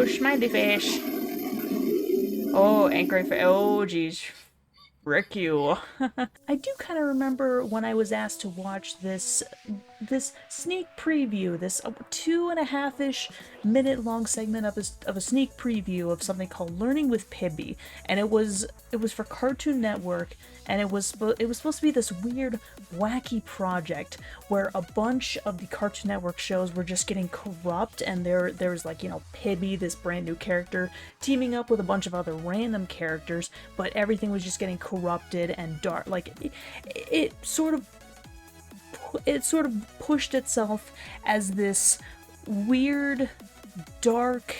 Oh, smiley fish. Oh, angry fish. Oh, geez. Frick you. I do kind of remember when I was asked to watch this sneak preview, this 2.5-ish minute long segment of a sneak preview of something called Learning with Pibby, and it was for Cartoon Network, and it was supposed to be this weird, wacky project where a bunch of the Cartoon Network shows were just getting corrupt, and there was like, Pibby, this brand new character, teaming up with a bunch of other random characters, but everything was just getting corrupted and dark. Like it sort of pushed itself as this weird, dark,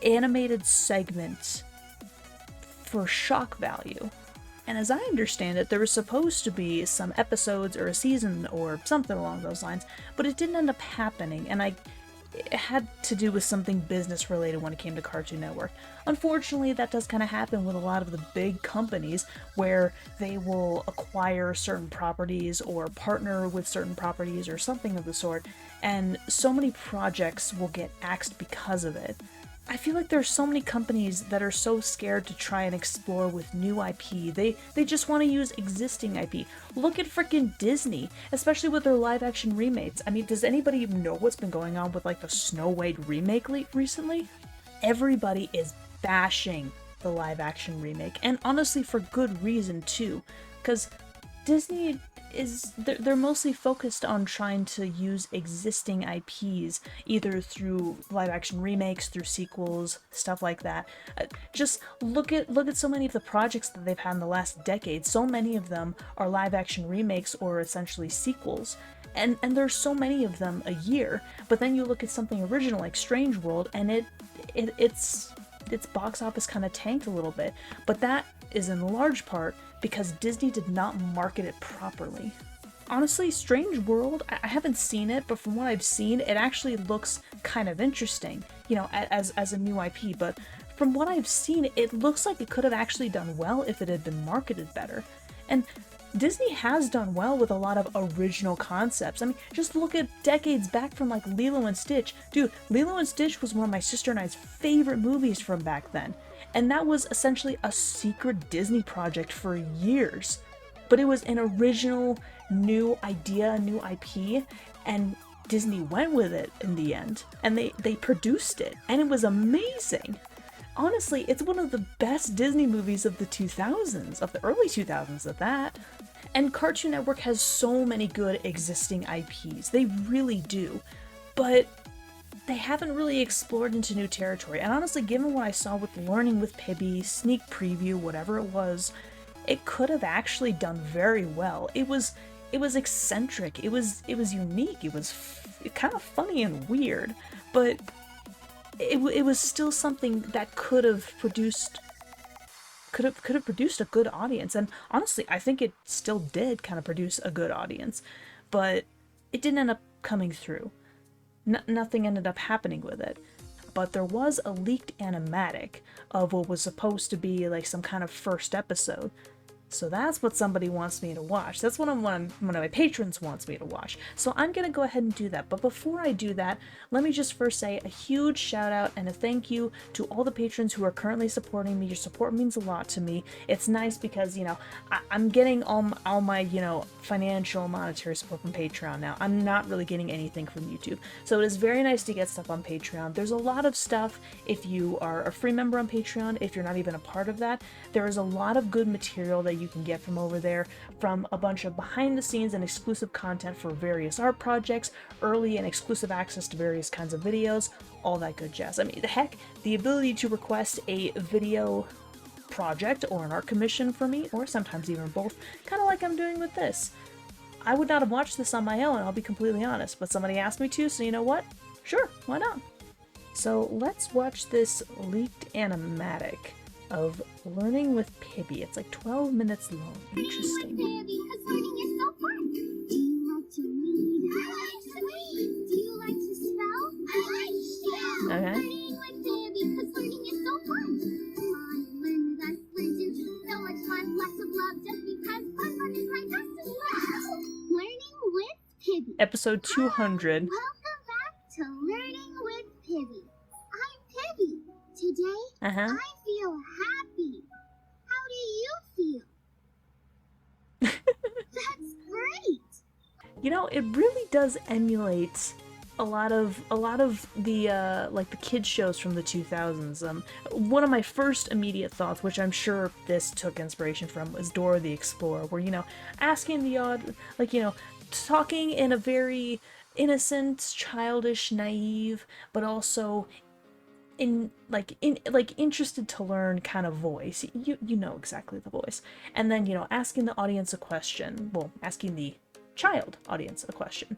animated segment for shock value. And as I understand it, there was supposed to be some episodes or a season or something along those lines, but it didn't end up happening, and it had to do with something business related when it came to Cartoon Network. Unfortunately, that does kind of happen with a lot of the big companies where they will acquire certain properties or partner with certain properties or something of the sort, and so many projects will get axed because of it. I feel like there's so many companies that are so scared to try and explore with new IP. They just want to use existing IP. Look at freaking Disney, especially with their live action remakes. I mean, does anybody even know what's been going on with like the Snow White remake recently? Everybody is bashing the live action remake, and honestly for good reason too, because Disney they're mostly focused on trying to use existing IPs, either through live action remakes, through sequels, stuff like that. Just look at so many of the projects that they've had in the last decade. So many of them are live action remakes or essentially sequels. And there's so many of them a year. But then you look at something original like Strange World, and its box office kind of tanked a little bit. But that is in large part because Disney did not market it properly. Honestly, Strange World, I haven't seen it, but from what I've seen, it actually looks kind of interesting, as a new IP, but from what I've seen, it looks like it could have actually done well if it had been marketed better. And Disney has done well with a lot of original concepts. I mean, just look at decades back from like Lilo and Stitch. Dude, Lilo and Stitch was one of my sister and I's favorite movies from back then. And that was essentially a secret Disney project for years. But it was an original, new idea, new IP, and Disney went with it in the end. And they produced it, and it was amazing. Honestly, it's one of the best Disney movies of the 2000s, of the early 2000s at that. And Cartoon Network has so many good existing IPs. They really do. But they haven't really explored into new territory. And honestly, given what I saw with Learning with Pibby, sneak preview, whatever it was, it could have actually done very well. It was eccentric. It was unique. It was kind of funny and weird, but it was still something that could have produced a good audience. And honestly, I think it still did kind of produce a good audience, but it didn't end up coming through. Nothing ended up happening with it. But there was a leaked animatic of what was supposed to be like some kind of first episode. So that's what somebody wants me to watch. That's what one of my patrons wants me to watch. So I'm going to go ahead and do that. But before I do that, let me just first say a huge shout out and a thank you to all the patrons who are currently supporting me. Your support means a lot to me. It's nice because, I'm getting all my, financial, monetary support from Patreon now. I'm not really getting anything from YouTube. So it is very nice to get stuff on Patreon. There's a lot of stuff if you are a free member on Patreon, if you're not even a part of that. There is a lot of good material that you can get from over there, from a bunch of behind the scenes and exclusive content for various art projects, early and exclusive access to various kinds of videos, all that good jazz. I mean, heck, the ability to request a video project or an art commission for me, or sometimes even both, kind of like I'm doing with this. I would not have watched this on my own, I'll be completely honest, but somebody asked me to, so you know what? Sure, why not? So let's watch this leaked animatic of Learning with Pibby. It's like 12 minutes long. Interesting. Learning with Pibby, 'cause learning is so fun. Do you like to read? I like to read. Do you like to spell? I like to spell. Okay. Learning with Pibby, 'cause learning is so fun. Come on, learn with us, listen. So much fun, lots of love, just because fun is my best and love. Learning with Pibby. Episode 200. Welcome back to Learning with Pibby. I'm Pibby. Today, Uh-huh. I feel happy. How do you feel? That's great. You know, it really does emulate a lot of the like the kids shows from the 2000s. One of my first immediate thoughts, which I'm sure this took inspiration from, was Dora the Explorer, where, you know, asking the odd, like, you know, talking in a very innocent, childish, naive, but also in interested to learn kind of voice. You know exactly the voice. And then, you know, asking the audience a question, well, asking the child audience a question.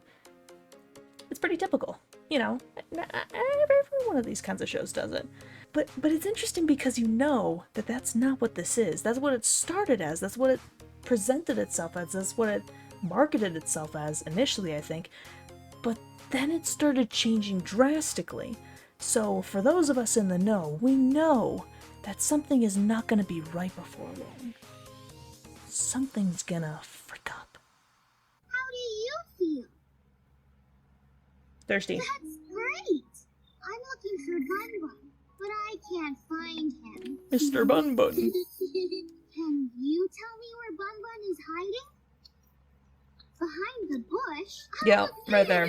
It's pretty typical, you know. Every one of these kinds of shows does it. But it's interesting because you know that that's not what this is. That's what it started as. That's what it presented itself as. That's what it marketed itself as initially, I think. But then it started changing drastically. So for those of us in the know, we know that something is not going to be right before long. Something's gonna frick up. How do you feel? Thirsty. That's great. I'm looking for Bun Bun, but I can't find him. Mr. Bun Bun. Can you tell me where Bun Bun is hiding? Behind the bush? Yeah, right there.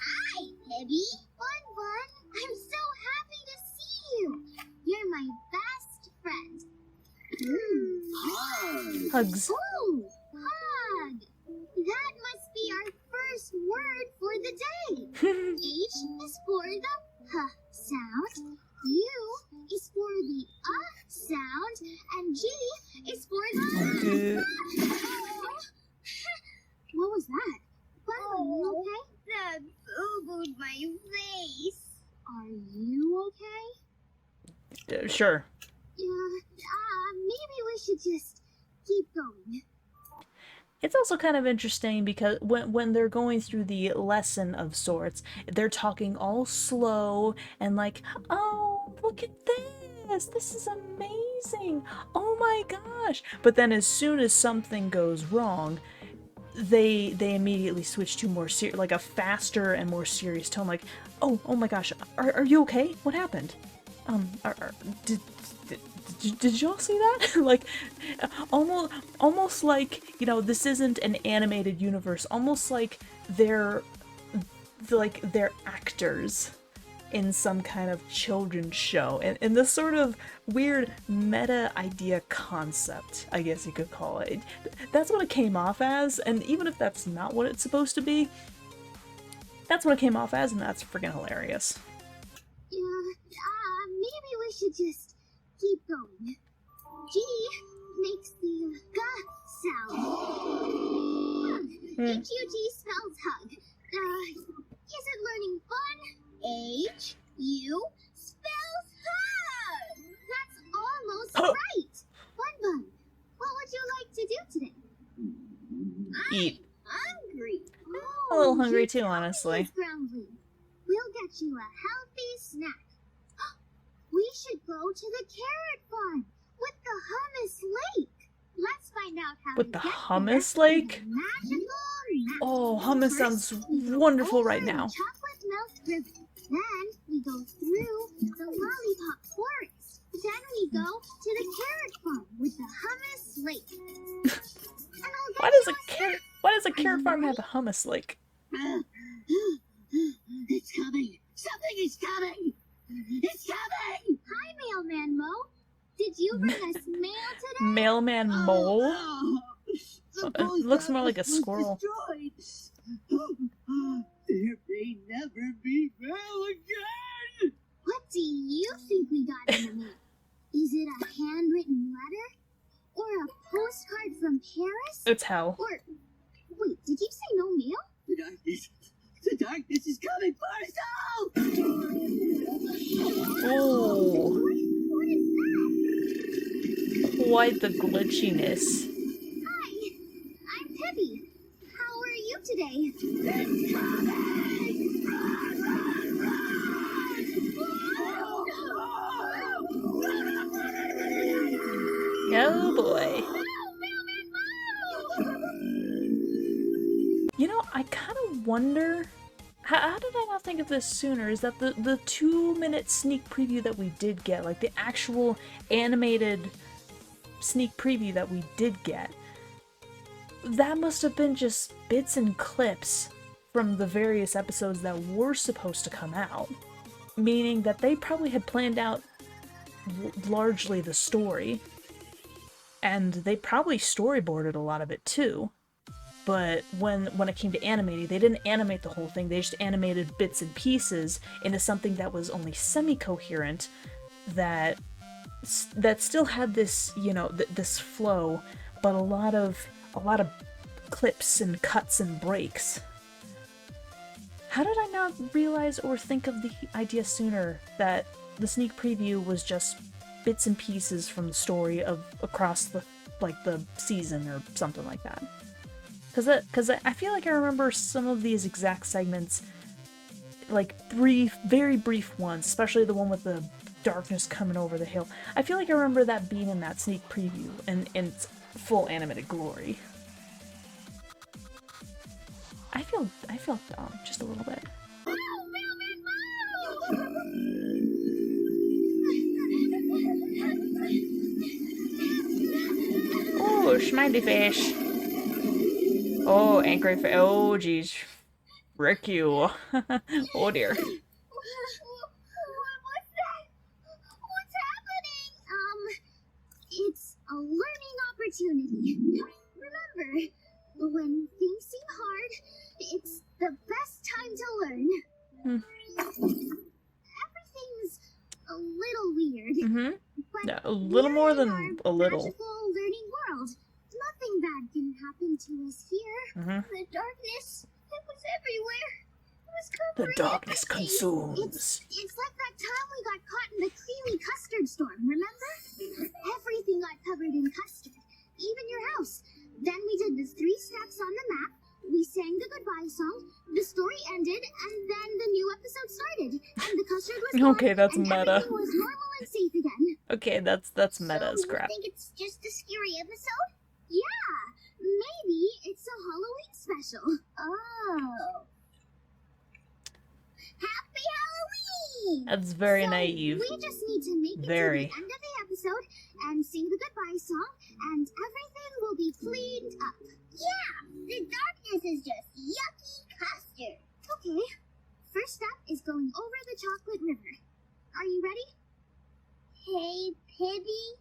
Hi, Pibby. Bun Bun, I'm so happy to see you. You're my best friend. Hugs. Ooh, hug. That must be our first word for the day. H is for the H sound, U is for the sound, and G is for the What was that? Bun, are you okay? That boo-booed my face. Are you okay? Sure. Maybe we should just keep going. It's also kind of interesting because when they're going through the lesson of sorts, they're talking all slow and like, oh, look at this. This is amazing. Oh my gosh. But then as soon as something goes wrong, they immediately switch to more like a faster and more serious tone, like, oh my gosh, are you okay? What happened? Did y'all see that? Like, almost like, you know, this isn't an animated universe. Almost like they're actors in some kind of children's show, and this sort of weird meta idea concept, I guess you could call it. That's what it came off as, and even if that's not what it's supposed to be, that's what it came off as, and that's freaking hilarious. Maybe we should just keep going. G makes the G sound. H-U-G spells hug. Is it learning fun? H-U spells hug. That's almost right. Bun Bun, what would you like to do today? Eat. Hungry. A little hungry too, honestly. We'll get you a healthy snack. We should go to the carrot farm with the hummus lake. Let's find out how With to the get hummus there. lake? Magical. Oh, hummus sounds wonderful right now. Chocolate milk river. Then we go through the lollipop forest. Then we go to the carrot farm with the hummus lake. Why does a carrot farm have a hummus lake? It's coming. Something is coming. It's coming! Hi, Mailman Mo. Did you bring us mail today? Mailman Mole? It looks more like a squirrel. There may never be mail again! What do you think we got in the mail? Is it a handwritten letter? Or a postcard from Paris? It's hell. Or, wait, did you say no mail? The darkness is coming for us all! Oh. What is that? Quite the glitchiness. Hi, I'm Pibby. How are you today? It's coming! Run, run, run! Oh boy. You know, I kind of wonder How did I not think of this sooner? Is that the 2-minute sneak preview that we did get, like the actual animated sneak preview that we did get, that must have been just bits and clips from the various episodes that were supposed to come out. Meaning that they probably had planned out largely the story. And they probably storyboarded a lot of it too. But when it came to animating, they didn't animate the whole thing. They just animated bits and pieces into something that was only semi-coherent, that still had this, you know, this flow, but a lot of clips and cuts and breaks. How did I not realize or think of the idea sooner that the sneak preview was just bits and pieces from the story of across the season or something like that? Because I feel like I remember some of these exact segments, like very brief ones, especially the one with the darkness coming over the hill. I feel like I remember that being in that sneak preview in its full animated glory. I feel dumb just a little bit. Oh, smiley fish. Oh, angry fish. Oh, jeez. Frick you. Oh dear. What's that? What's happening? It's a learning opportunity. Remember, when things seem hard, it's the best time to learn. Everything's a little weird. But Yeah, a little more than a little. Magical learning world. Nothing bad can happen to us here. The darkness, it was everywhere. It was covering The darkness everything. consumes. It's like that time we got caught in the creamy custard storm, remember? Everything got covered in custard, even your house. Then we did the 3 steps on the map, we sang the goodbye song, the story ended, and then the new episode started. And the custard was gone, Okay, that's and meta. everything was normal and safe again. Okay, that's meta as crap. You think it's just a scary episode? Yeah, maybe it's a Halloween special. Oh. Happy Halloween! That's very So, naive. We just need to make it to Very. the end of the episode and sing the goodbye song, and everything will be cleaned up. Yeah, the darkness is just yucky custard. Okay, first step is going over the chocolate river. Are you ready? Hey, Pibby.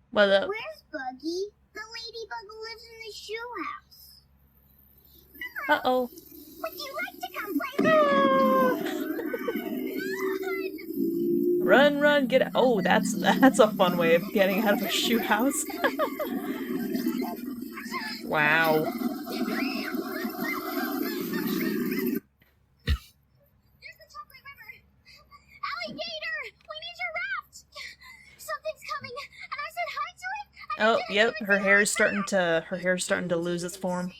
What up? Where's Buggy? The ladybug who lives in the shoe house. Uh-oh. Would you like to come play? Run, get out. Oh, that's a fun way of getting out of a shoe house. Wow. There's the chocolate river. Alligator, we need your raft. Something's coming, and I said hi to it. Oh, yep, her hair's starting to lose its form.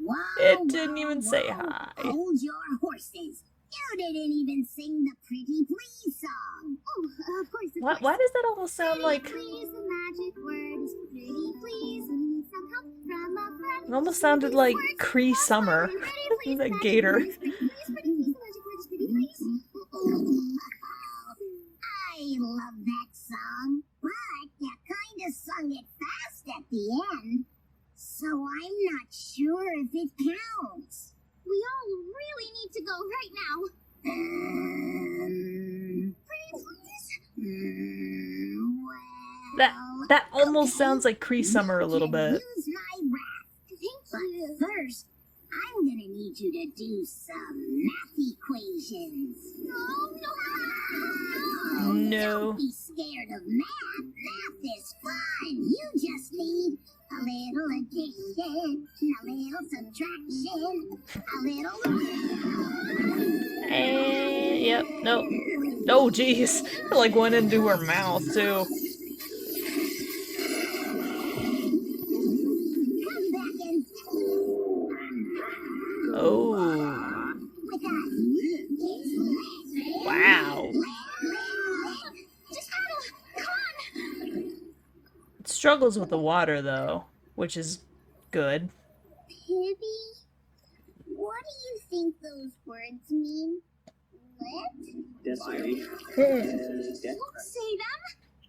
Wow, It didn't even say hi. Hold your horses. You didn't even sing the Pretty Please song. Oh, of course. Why does that almost sound like... Please, the magic word is pretty please. We need some help from a friend. It almost sounded like Cree Summer. That gator. Pretty please, the magic word is pretty please. I love that song, but you kind of sung it fast at the end, so I'm not sure if it counts. We all really need to go right now. Pretty please? Well, That almost sounds like Cree Summer a little bit. Use my raft. Thank you. But first, I'm gonna need you to do some math equations. No. Don't be scared of math. Math is fun. You just need a little addition, a little subtraction, a little... Yep, nope. Oh, jeez. It like went into her mouth, too. Come back and... Oh. Wow. Just come on. It struggles with the water, though, which is good. Pibby, what do you think those words mean? Lit? Don't Say them,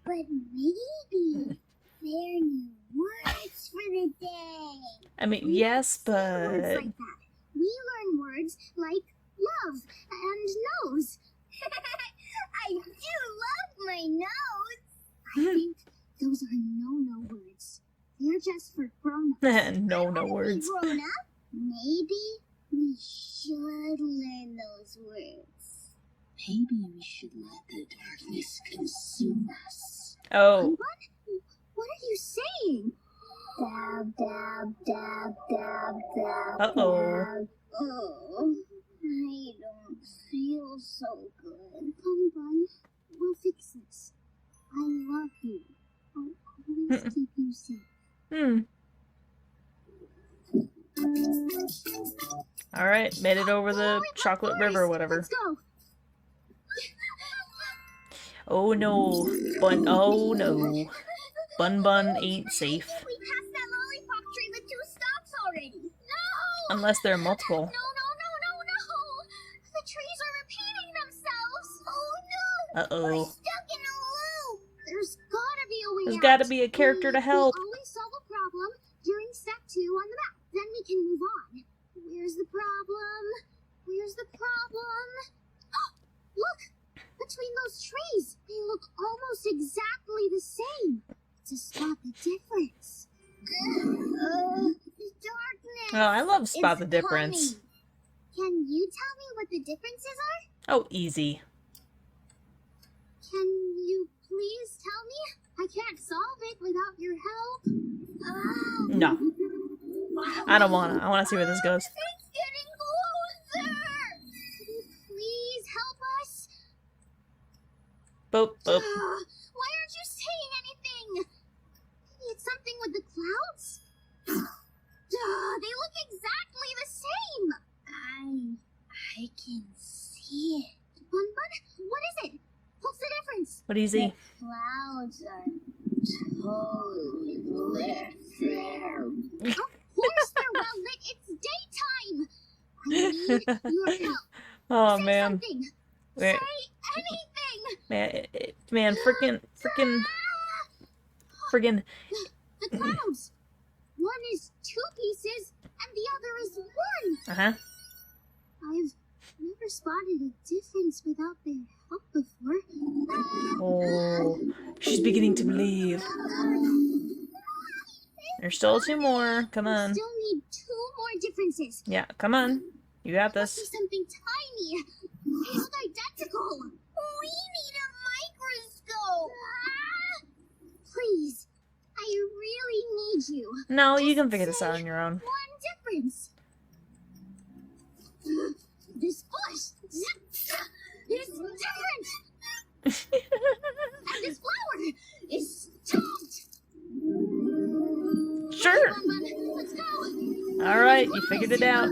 but maybe they're new words for the day. I mean, yes, Words but... like that. We learn words like love and nose. I do love my nose. I think those are no words. They're just for grown-ups. no I wanna be words. grown up. Maybe we should learn those words. Maybe we should let the darkness consume us. Oh. What are you saying? Dab, dab, dab, dab, dab. Uh-oh. Dab. Oh, I don't feel so good. Bun, we'll fix this. I love you. I'll always keep you safe. Alright, made it over the chocolate river or whatever. Let's go. Oh no. Oh no. Bun ain't safe. We passed that lollipop tree with 2 stops already. No! Unless there are multiple. No. The trees are repeating themselves. Oh no! Uh-oh. We're stuck in a loop. There's gotta be a way There's out. gotta be a character to help. We always solve a problem during step 2 on the map. Then we can move on. Where's the problem? Where's the problem? Oh, look! Between those trees, they look almost exactly the same. To spot the difference. The darkness. Oh, I love Spot the is Difference. coming. Can you tell me what the differences are? Oh, easy. Can you please tell me? I can't solve it without your help. No. I don't wanna. I wanna see where this goes. It's getting closer. Can you please help us? Boop, boop. Why aren't you saying anything? Maybe it's something with the clouds? They look exactly the same. I can see it. Bun, what is it? What's the difference? What do you see? The clouds are totally lit there. Of course they're well lit. It's daytime. I need your help. Oh, Say man. something. Wait. Say anything. Man, friggin'. The clouds. One is 2 pieces, and the other is 1. Uh-huh. I've never spotted a difference without their help before. Oh, she's beginning to believe. There's still 2 more. Come on. Still need 2 more differences. Yeah, come on. You got Must this. be something tiny. They look identical. We need a microscope. Please, I really need you. No, you can Just figure this say out on your own. One difference. This bush is different. And this flower is stopped. Sure. Let's go. Alright, you figured it out.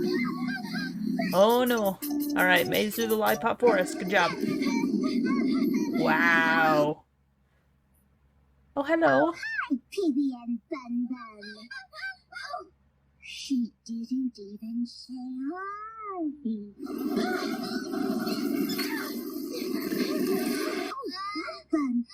Oh no. Alright, made it through the lollipop forest. Good job. Wow. Oh, hello. Hi, Pibby and Bun Bun. She didn't even say hi. Bun,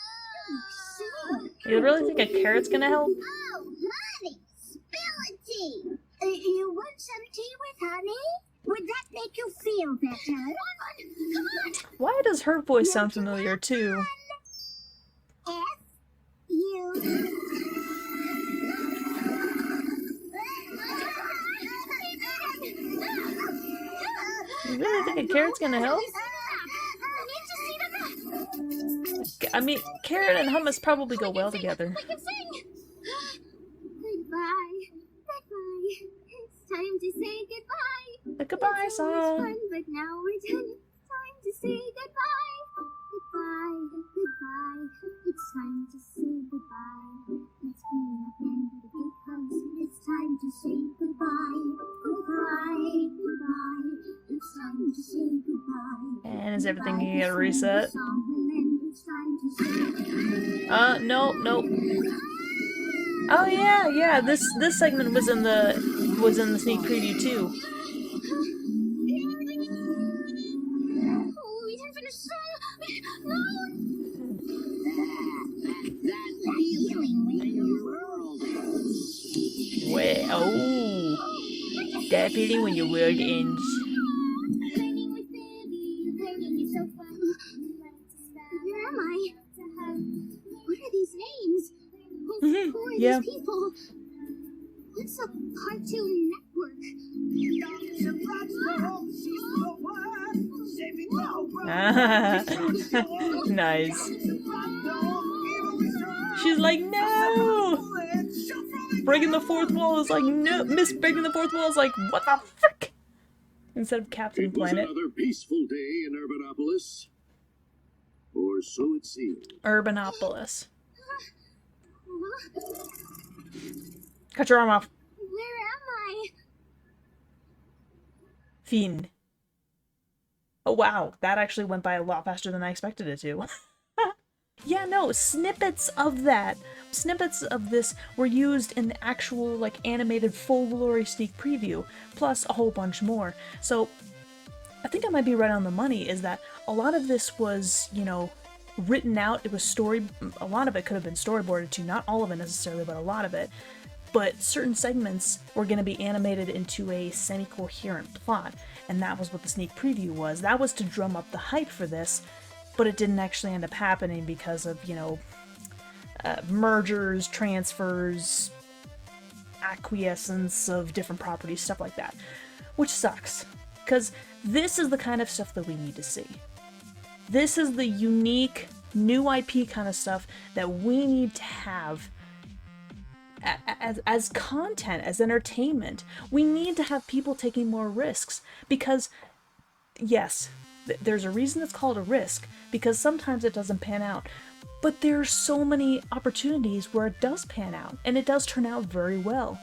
You really think a carrot's gonna help? oh, honey, spill a tea. You want some tea with honey? Would that make you feel better? Come on. Why does her voice sound familiar too? F U. You really think a carrot's gonna help? I mean, carrot and hummus probably go well together. We can sing. Goodbye. Goodbye. It's time to say goodbye. The goodbye It's always song. fun, but now we're done. It's time to say goodbye. Goodbye. Goodbye. It's time to say goodbye. Let's clean up and do the big hugs. It's time to say goodbye. Goodbye. Goodbye. It's time to say goodbye. And is everything gonna get a reset? Nope. Oh yeah. This segment was in the sneak preview too. feeling when your world ends. Learning with Pibby, learning is so fun. Where am I? What are these names? Who are Yeah. these people? What's a Cartoon Network? Nice. She's like, no! Breaking the fourth wall is like, no! Miss Breaking the fourth wall is like, what the frick? Instead of Captain It was Planet. another peaceful day in Urbanopolis. Or so it seemed. Urbanopolis. Cut your arm off. Where am I? Fiend. Oh wow, that actually went by a lot faster than I expected it to. Yeah, no, snippets of that. Snippets of this were used in the actual, like, animated full glory sneak preview, plus a whole bunch more. So, I think I might be right on the money, is that a lot of this was, you know, written out. It was a lot of it could have been storyboarded too, not all of it necessarily, but a lot of it. But certain segments were going to be animated into a semi-coherent plot, and that was what the sneak preview was. That was to drum up the hype for this, but it didn't actually end up happening because of, you know, mergers, transfers, acquiescence of different properties, stuff like that. Which sucks, because this is the kind of stuff that we need to see. This is the unique, new IP kind of stuff that we need to have as content, as entertainment. We need to have people taking more risks, because, yes, there's a reason it's called a risk, because sometimes it doesn't pan out. But there are so many opportunities where it does pan out, and it does turn out very well.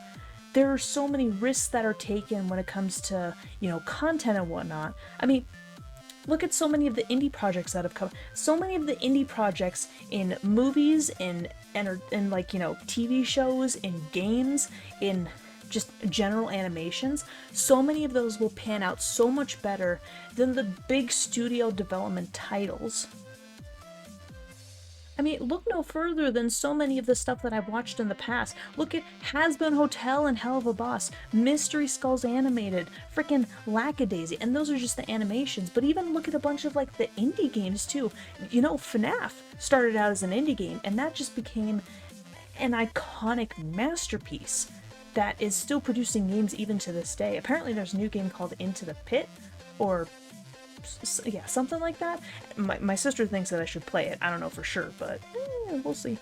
There are so many risks that are taken when it comes to, you know, content and whatnot. I mean, look at so many of the indie projects that have come. So many of the indie projects in movies, in like, you know, TV shows, in games, in just general animations, so many of those will pan out so much better than the big studio development titles. I mean, look no further than so many of the stuff that I've watched in the past. Look at Has-Been Hotel and Hell of a Boss, Mystery Skulls Animated, frickin' Lackadaisy, and those are just the animations, but even look at a bunch of, like, the indie games too. You know, FNAF started out as an indie game, and that just became an iconic masterpiece that is still producing games even to this day. Apparently there's a new game called Into the Pit, or yeah, something like that. My sister thinks that I should play it. I don't know for sure, but we'll see.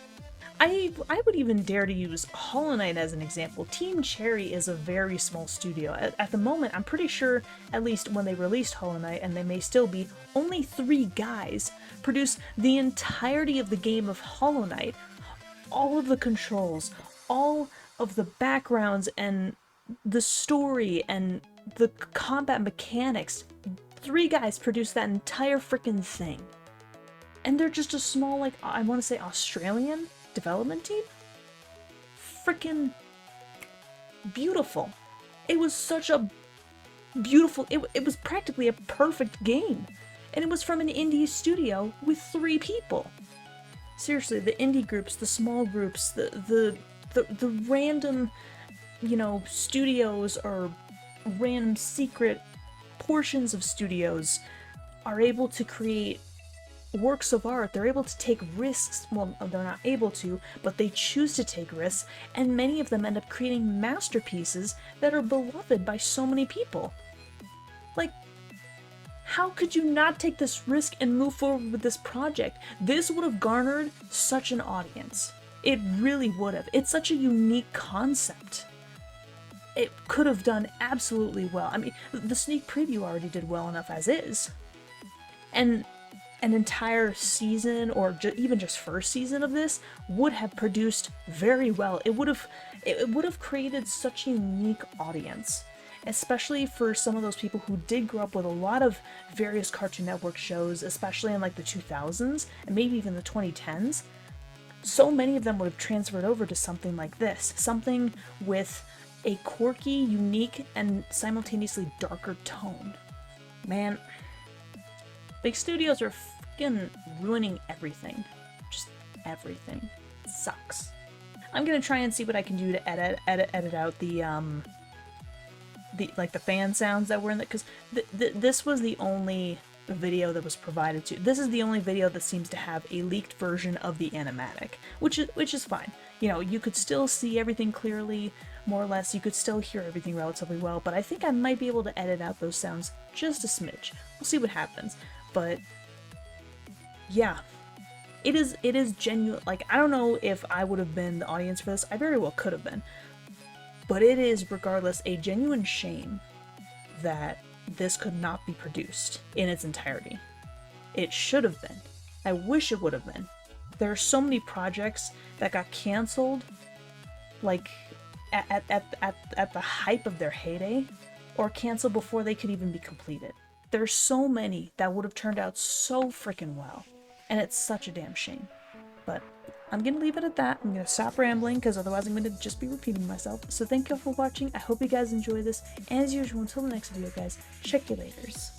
I would even dare to use Hollow Knight as an example. Team Cherry is a very small studio. At the moment, I'm pretty sure, at least when they released Hollow Knight, and they may still be, only 3 guys produced the entirety of the game of Hollow Knight. All of the controls, all of the backgrounds, and the story, and the combat mechanics. 3 guys produced that entire freaking thing. And they're just a small, like, I want to say Australian development team? Freaking beautiful. It was such a beautiful, it was practically a perfect game. And it was from an indie studio with 3 people. Seriously, the indie groups, the small groups, the random, you know, studios or random secret portions of studios are able to create works of art. They're able to take risks. Well, they're not able to, but they choose to take risks, and many of them end up creating masterpieces that are beloved by so many people. Like, how could you not take this risk and move forward with this project? This would have garnered such an audience. It really would have. It's such a unique concept. It could have done absolutely well. I mean, the sneak preview already did well enough as is. And an entire season, or even just first season of this, would have produced very well. It would have created such a unique audience, especially for some of those people who did grow up with a lot of various Cartoon Network shows, especially in like the 2000s and maybe even the 2010s. So many of them would have transferred over to something like this, something with a quirky, unique, and simultaneously darker tone. Man, big studios are freaking ruining everything. Just everything. It sucks. I'm gonna try and see what I can do to edit out the the fan sounds that were in it, because this was the only video that was provided to. This is the only video that seems to have a leaked version of the animatic, which is fine. You know, you could still see everything clearly, more or less. You could still hear everything relatively well, but I think I might be able to edit out those sounds just a smidge. We'll see what happens. But yeah, it is genuine. Like, I don't know if I would have been the audience for this. I very well could have been. But it is, regardless, a genuine shame that this could not be produced in its entirety. It should have been. I wish it would have been. There are so many projects that got canceled, like, at the hype of their heyday, or canceled before they could even be completed. There's so many that would have turned out so freaking well, and it's such a damn shame. But I'm gonna leave it at that. I'm gonna stop rambling, because otherwise I'm gonna just be repeating myself. So thank you all for watching. I hope you guys enjoy this, and as usual, until the next video, guys, check you laters.